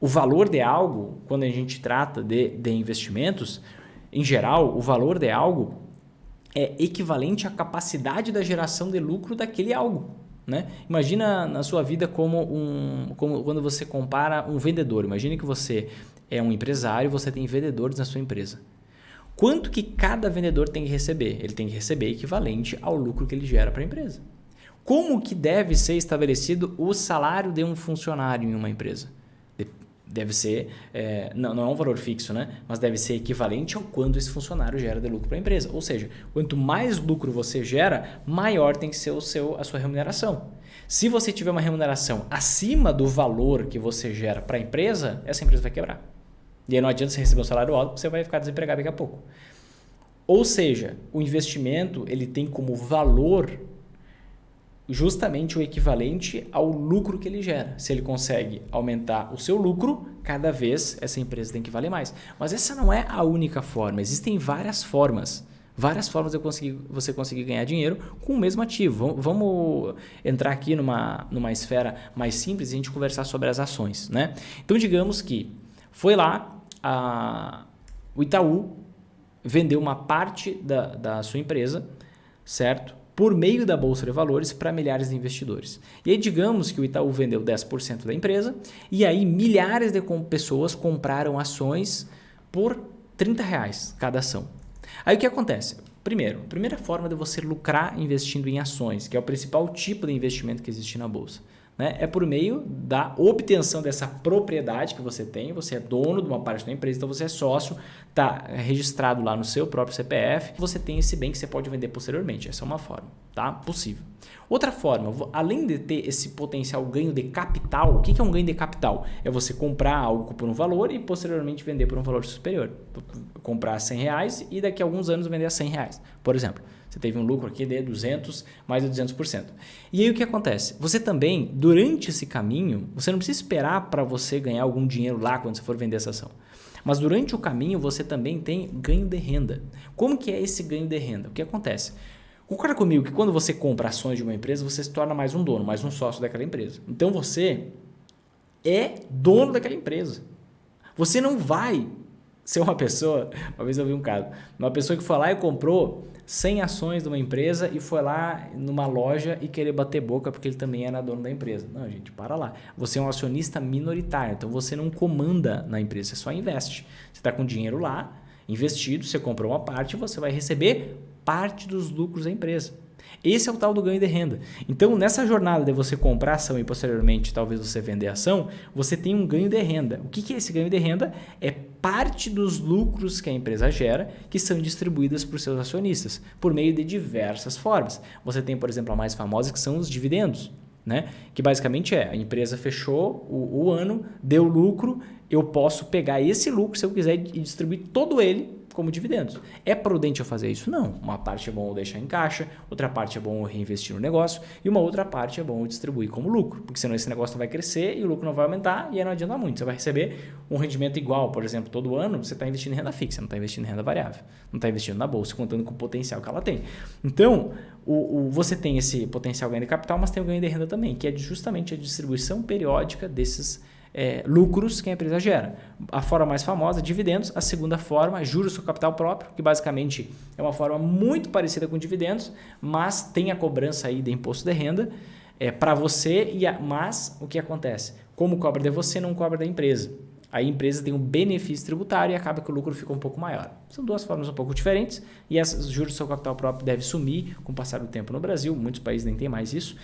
O valor de algo, quando a gente trata de investimentos, em geral, o valor de algo é equivalente à capacidade da geração de lucro daquele algo. Né? Imagina na sua vida como quando você compara um vendedor. Imagine que você é um empresário e você tem vendedores na sua empresa. Quanto que cada vendedor tem que receber? Ele tem que receber equivalente ao lucro que ele gera para a empresa. Como que deve ser estabelecido o salário de um funcionário em uma empresa? Deve ser, não é um valor fixo, né? Mas deve ser equivalente ao quanto esse funcionário gera de lucro para a empresa. Ou seja, quanto mais lucro você gera, maior tem que ser a sua remuneração. Se você tiver uma remuneração acima do valor que você gera para a empresa, essa empresa vai quebrar. E aí não adianta você receber um salário alto, você vai ficar desempregado daqui a pouco. Ou seja, o investimento ele tem como valor justamente o equivalente ao lucro que ele gera. Se ele consegue aumentar o seu lucro, cada vez essa empresa tem que valer mais. Mas essa não é a única forma. Existem várias formas. Várias formas de você conseguir ganhar dinheiro com o mesmo ativo. Vamos entrar aqui numa esfera mais simples e a gente conversar sobre as ações. Né? Então, digamos que foi lá, o Itaú vendeu uma parte da sua empresa, certo? Por meio da Bolsa de Valores para milhares de investidores. E aí digamos que o Itaú vendeu 10% da empresa e aí milhares de pessoas compraram ações por R$30 cada ação. Aí o que acontece? Primeiro, a primeira forma de você lucrar investindo em ações, que é o principal tipo de investimento que existe na Bolsa, né? É por meio da obtenção dessa propriedade que você tem, você é dono de uma parte da empresa, então você é sócio, está registrado lá no seu próprio CPF, você tem esse bem que você pode vender posteriormente. Essa é uma forma, tá? Possível. Outra forma, além de ter esse potencial ganho de capital, o que é um ganho de capital? É você comprar algo por um valor e posteriormente vender por um valor superior. Comprar R$100 e daqui a alguns anos vender a R$100, por exemplo. Você teve um lucro aqui de 200, mais de 200%. E aí o que acontece? Você também, durante esse caminho, você não precisa esperar para você ganhar algum dinheiro lá quando você for vender essa ação. Mas durante o caminho você também tem ganho de renda. Como que é esse ganho de renda? O que acontece? Concorda comigo que quando você compra ações de uma empresa, você se torna mais um dono, mais um sócio daquela empresa. Então você é dono daquela empresa. Você não vai ser uma pessoa, uma vez eu vi um caso, uma pessoa que foi lá e comprou 100 ações de uma empresa e foi lá numa loja e querer bater boca porque ele também era dono da empresa. Não, gente, para lá. Você é um acionista minoritário, então você não comanda na empresa, você só investe. Você está com dinheiro lá, investido, você comprou uma parte e você vai receber parte dos lucros da empresa. Esse é o tal do ganho de renda. Então, nessa jornada de você comprar ação e posteriormente talvez você vender ação, você tem um ganho de renda. O que é esse ganho de renda? É parte dos lucros que a empresa gera que são distribuídas para os seus acionistas por meio de diversas formas. Você tem, por exemplo, a mais famosa que são os dividendos, né? Que basicamente a empresa fechou o ano, deu lucro, eu posso pegar esse lucro se eu quiser e distribuir todo ele como dividendos. É prudente eu fazer isso? Não. Uma parte é bom eu deixar em caixa, outra parte é bom eu reinvestir no negócio e uma outra parte é bom eu distribuir como lucro, porque senão esse negócio não vai crescer e o lucro não vai aumentar e aí não adianta muito. Você vai receber um rendimento igual, por exemplo, todo ano você está investindo em renda fixa, não está investindo em renda variável, não está investindo na bolsa, contando com o potencial que ela tem. Então, você tem esse potencial ganho de capital, mas tem o ganho de renda também, que é justamente a distribuição periódica desses lucros que a empresa gera. A forma mais famosa, dividendos. A segunda forma, juros sobre capital próprio, que basicamente é uma forma muito parecida com dividendos, mas tem a cobrança aí de imposto de renda para você, mas o que acontece? Como cobra de você, não cobra da empresa. Aí a empresa tem um benefício tributário e acaba que o lucro fica um pouco maior. São duas formas um pouco diferentes e esses juros sobre capital próprio devem sumir com o passar do tempo no Brasil. Muitos países nem têm mais isso.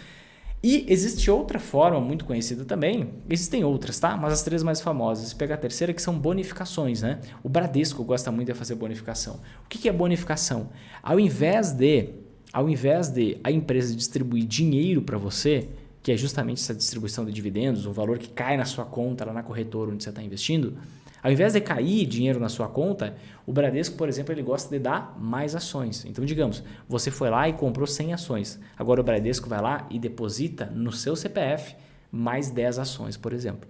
E existe outra forma muito conhecida também, existem outras, tá? Mas as três mais famosas, pega a terceira, que são bonificações, né? O Bradesco gosta muito de fazer bonificação. O que é bonificação? Ao invés de a empresa distribuir dinheiro para você, que é justamente essa distribuição de dividendos, um valor que cai na sua conta, lá na corretora onde você está investindo, ao invés de cair dinheiro na sua conta, o Bradesco, por exemplo, ele gosta de dar mais ações. Então, digamos, você foi lá e comprou 100 ações. Agora o Bradesco vai lá e deposita no seu CPF mais 10 ações, por exemplo.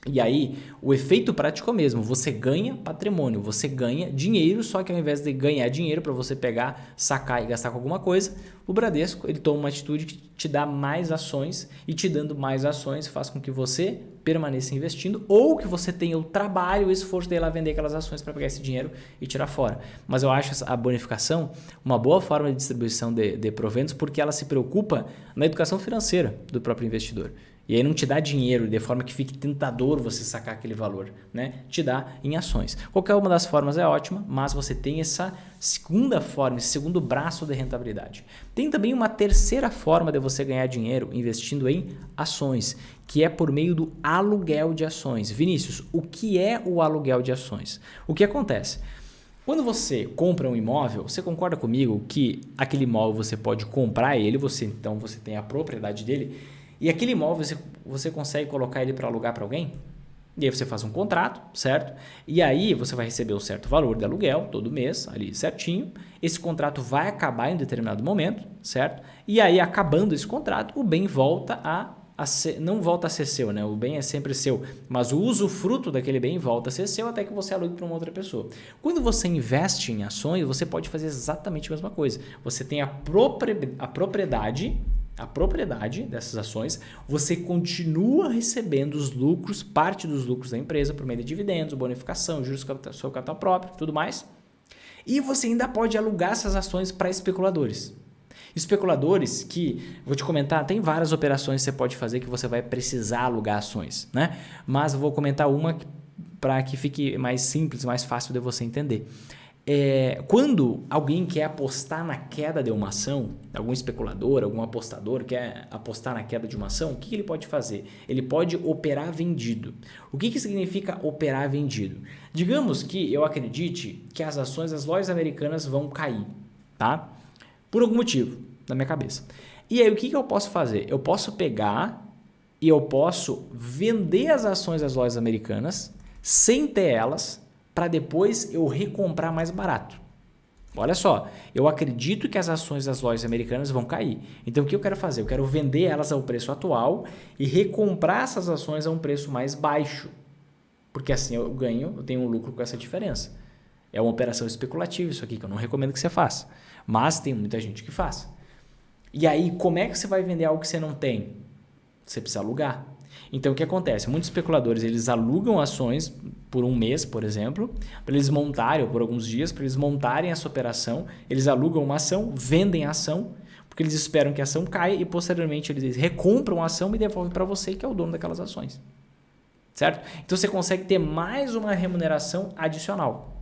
E aí, o efeito prático é o mesmo, você ganha patrimônio, você ganha dinheiro, só que ao invés de ganhar dinheiro para você pegar, sacar e gastar com alguma coisa, o Bradesco ele toma uma atitude que te dá mais ações e te dando mais ações faz com que você permaneça investindo ou que você tenha o trabalho, o esforço de ir lá vender aquelas ações para pegar esse dinheiro e tirar fora. Mas eu acho a bonificação uma boa forma de distribuição de proventos porque ela se preocupa na educação financeira do próprio investidor. E aí não te dá dinheiro de forma que fique tentador você sacar aquele valor, né? Te dá em ações. Qualquer uma das formas é ótima, mas você tem essa segunda forma, esse segundo braço de rentabilidade. Tem também uma terceira forma de você ganhar dinheiro investindo em ações, que é por meio do aluguel de ações. Vinícius, o que é o aluguel de ações? O que acontece? Quando você compra um imóvel, você concorda comigo que aquele imóvel você pode comprar ele, então você tem a propriedade dele, e aquele imóvel você consegue colocar ele para alugar para alguém? E aí você faz um contrato, certo? E aí você vai receber um certo valor de aluguel todo mês, ali certinho. Esse contrato vai acabar em determinado momento, certo? E aí acabando esse contrato, o bem volta não volta a ser seu, né? O bem é sempre seu, mas o usufruto daquele bem volta a ser seu até que você alugue para uma outra pessoa. Quando você investe em ações, você pode fazer exatamente a mesma coisa. Você tem a propriedade dessas ações, você continua recebendo os lucros, parte dos lucros da empresa por meio de dividendos, bonificação, juros sobre seu capital próprio, tudo mais. E você ainda pode alugar essas ações para especuladores. Especuladores que, vou te comentar, tem várias operações que você pode fazer que você vai precisar alugar ações, né? Mas eu vou comentar uma para que fique mais simples, mais fácil de você entender. Quando alguém quer apostar na queda de uma ação, algum especulador, algum apostador quer apostar na queda de uma ação, o que ele pode fazer? Ele pode operar vendido. O que significa operar vendido? Digamos que eu acredite que as ações das lojas americanas vão cair, tá? Por algum motivo, na minha cabeça. E aí o que eu posso fazer? Eu posso pegar e eu posso vender as ações das lojas americanas sem ter elas, para depois eu recomprar mais barato. Olha só, eu acredito que as ações das lojas americanas vão cair. Então o que eu quero fazer? Eu quero vender elas ao preço atual e recomprar essas ações a um preço mais baixo. Porque assim eu tenho um lucro com essa diferença. É uma operação especulativa isso aqui que eu não recomendo que você faça. Mas tem muita gente que faz. E aí como é que você vai vender algo que você não tem? Você precisa alugar. Então, o que acontece? Muitos especuladores, eles alugam ações por um mês, por exemplo, para eles montarem, ou por alguns dias, para eles montarem essa operação. Eles alugam uma ação, vendem a ação, porque eles esperam que a ação caia e, posteriormente, eles recompram a ação e devolvem para você, que é o dono daquelas ações. Certo? Então, você consegue ter mais uma remuneração adicional.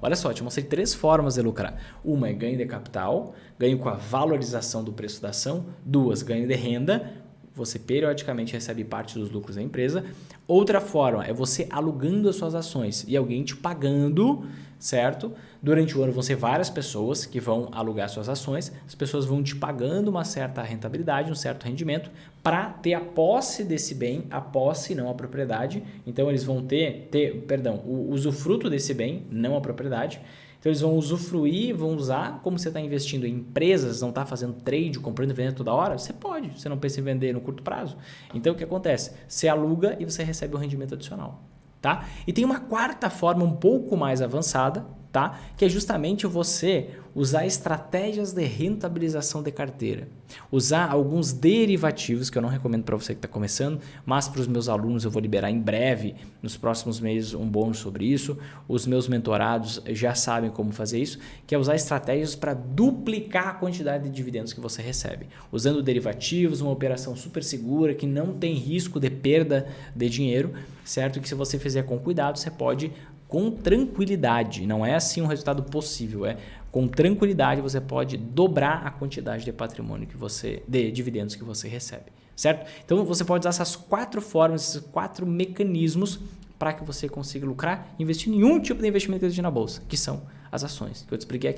Olha só, eu te mostrei 3 formas de lucrar. Uma é ganho de capital, ganho com a valorização do preço da ação. 2, ganho de renda. Você periodicamente recebe parte dos lucros da empresa. Outra forma é você alugando as suas ações e alguém te pagando, certo? Durante o ano vão ser várias pessoas que vão alugar suas ações. As pessoas vão te pagando uma certa rentabilidade, um certo rendimento para ter a posse desse bem, a posse, não a propriedade. Então eles vão ter o usufruto desse bem, não a propriedade. Então eles vão usufruir, vão usar, como você está investindo em empresas, não está fazendo trade, comprando e vendendo toda hora, você pode, você não pensa em vender no curto prazo. Então o que acontece? Você aluga e você recebe um rendimento adicional. Tá? E tem uma quarta forma um pouco mais avançada, tá? Que é justamente você usar estratégias de rentabilização de carteira. Usar alguns derivativos, que eu não recomendo para você que está começando, mas para os meus alunos eu vou liberar em breve, nos próximos meses, um bônus sobre isso. Os meus mentorados já sabem como fazer isso, que é usar estratégias para duplicar a quantidade de dividendos que você recebe. Usando derivativos, uma operação super segura, que não tem risco de perda de dinheiro, certo? Que se você fizer com cuidado, você pode com tranquilidade, não é assim um resultado possível, com tranquilidade você pode dobrar a quantidade de patrimônio de dividendos que você recebe, certo? Então você pode usar essas 4 formas, esses 4 mecanismos para que você consiga lucrar investindo em um tipo de investimento que existe na bolsa, que são as ações, que eu te expliquei aqui.